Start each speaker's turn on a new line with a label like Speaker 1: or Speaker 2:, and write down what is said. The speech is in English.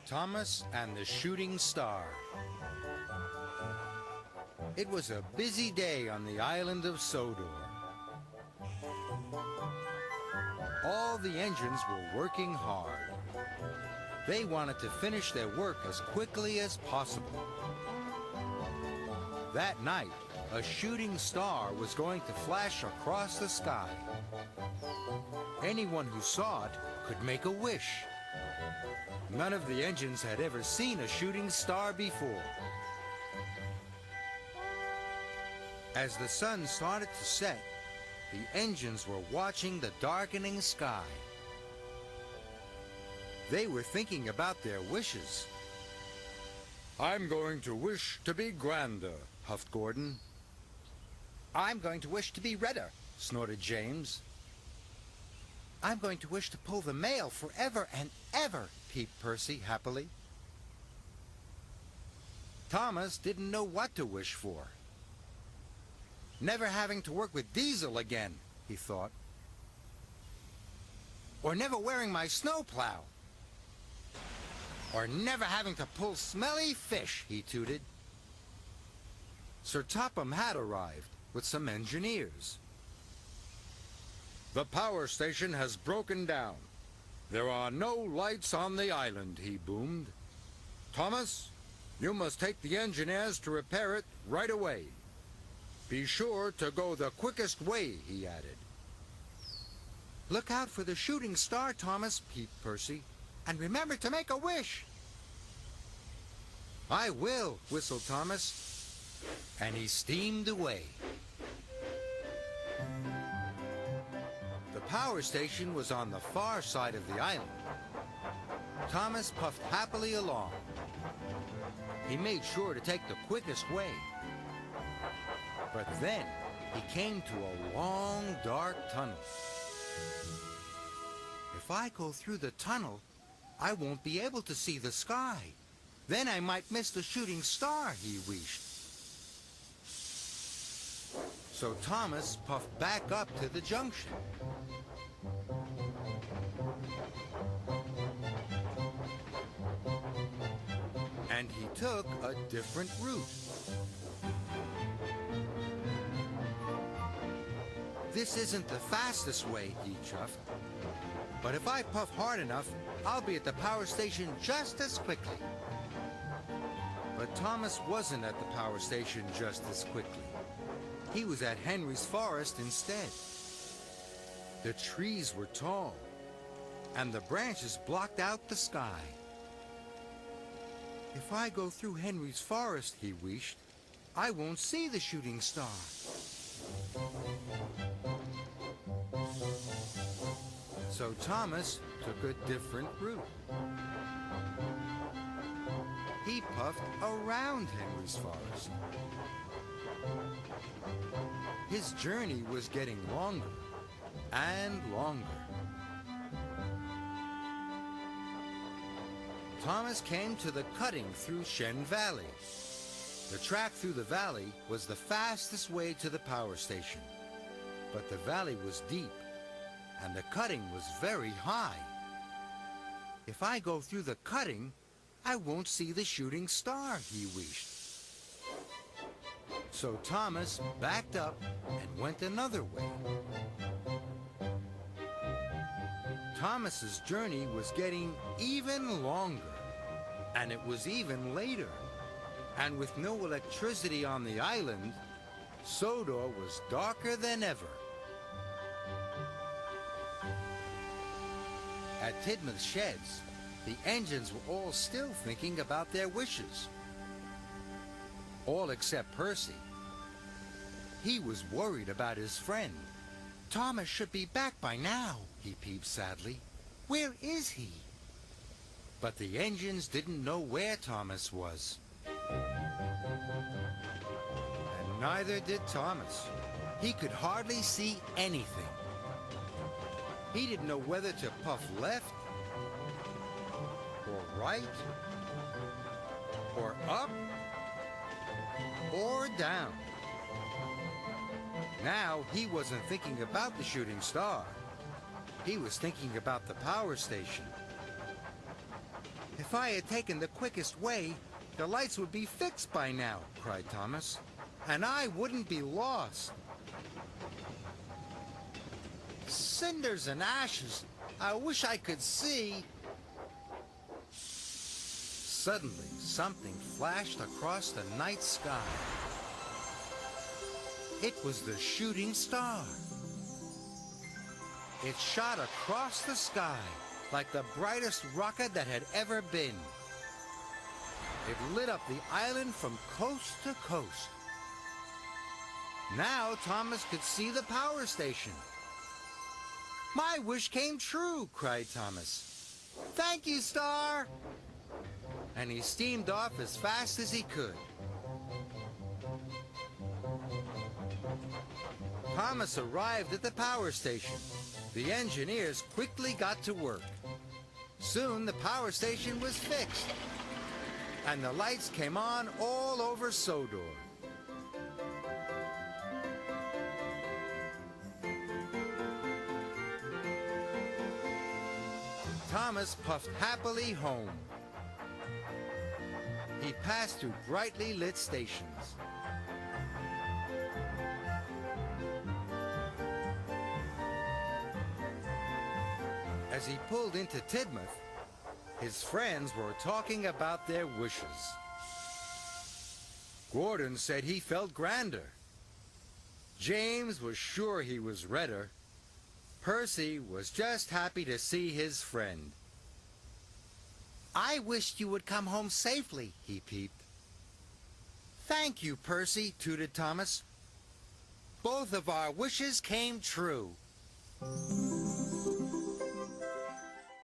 Speaker 1: Thomas and the Shooting Star. It was a busy day on the island of Sodor. All the engines were working hard. They wanted to finish their work as quickly as possible. That night, a shooting star was going to flash across the sky. Anyone who saw it could make a wish. None of the engines had ever seen a shooting star before. As the sun started to set, the engines were watching the darkening sky. They were thinking about their wishes. "I'm going to wish to be grander," huffed Gordon.
Speaker 2: "I'm going to wish to be redder,"
Speaker 1: snorted James.
Speaker 2: "I'm going to wish to pull the mail forever and ever,"
Speaker 1: peeped Percy happily. Thomas didn't know what to wish for. Never having to work with Diesel again, he thought. Or never wearing my snowplow. Or never having to pull smelly fish, he tooted. Sir Topham had arrived with some engineers. "The power station has broken down. There are no lights on the island," he boomed. "Thomas, you must take the engineers to repair it right away. Be sure to go the quickest way," he added. "Look out for the shooting star, Thomas," peeped Percy. "And remember to make a wish." "I will," whistled Thomas, and he steamed away. The power station was on the far side of the island. Thomas puffed happily along. He made sure to take the quickest way. But then he came to a long, dark tunnel. "If I go through the tunnel, I won't be able to see the sky. Then I might miss the shooting star," he wished. So Thomas puffed back up to the junction. And he took a different route. "This isn't the fastest way," he chuffed. "But if I puff hard enough, I'll be at the power station just as quickly." But Thomas wasn't at the power station just as quickly. He was at Henry's Forest instead. The trees were tall, and the branches blocked out the sky. "If I go through Henry's Forest," he wished, "I won't see the shooting star." So Thomas took a different route. He puffed around Henry's Forest. His journey was getting longer and longer. Thomas came to the cutting through Shen Valley. The track through the valley was the fastest way to the power station. But the valley was deep, and the cutting was very high. "If I go through the cutting, I won't see the shooting star," he wished. So Thomas backed up and went another way. Thomas's journey was getting even longer, and it was even later. And with no electricity on the island, Sodor was darker than ever. At Tidmouth's sheds, the engines were all still thinking about their wishes. All except Percy. He was worried about his friend. "Thomas should be back by now," he peeped sadly. "Where is he?" But the engines didn't know where Thomas was. And neither did Thomas. He could hardly see anything. He didn't know whether to puff left, or right, or up, or down. Now he wasn't thinking about the shooting star. He was thinking about the power station. "If If I had taken the quickest way, the lights would be fixed by now, cried Thomas, and I wouldn't be lost. Cinders and ashes. I wish I could see. Suddenly, something flashed across the night sky. It was the shooting star. It shot across the sky like the brightest rocket that had ever been. It lit up the island from coast to coast. Now Thomas could see the power station. My wish came true, cried Thomas. Thank you, Star! And he steamed off as fast as he could. Thomas arrived at the power station. The engineers quickly got to work. Soon the power station was fixed, and the lights came on all over Sodor. Thomas puffed happily home. He passed through brightly lit stations. As he pulled into Tidmouth, his friends were talking about their wishes. Gordon said he felt grander. James was sure he was redder. Percy was just happy to see his friend. I wished you would come home safely, he peeped. Thank you, Percy, tooted Thomas. Both of our wishes came true.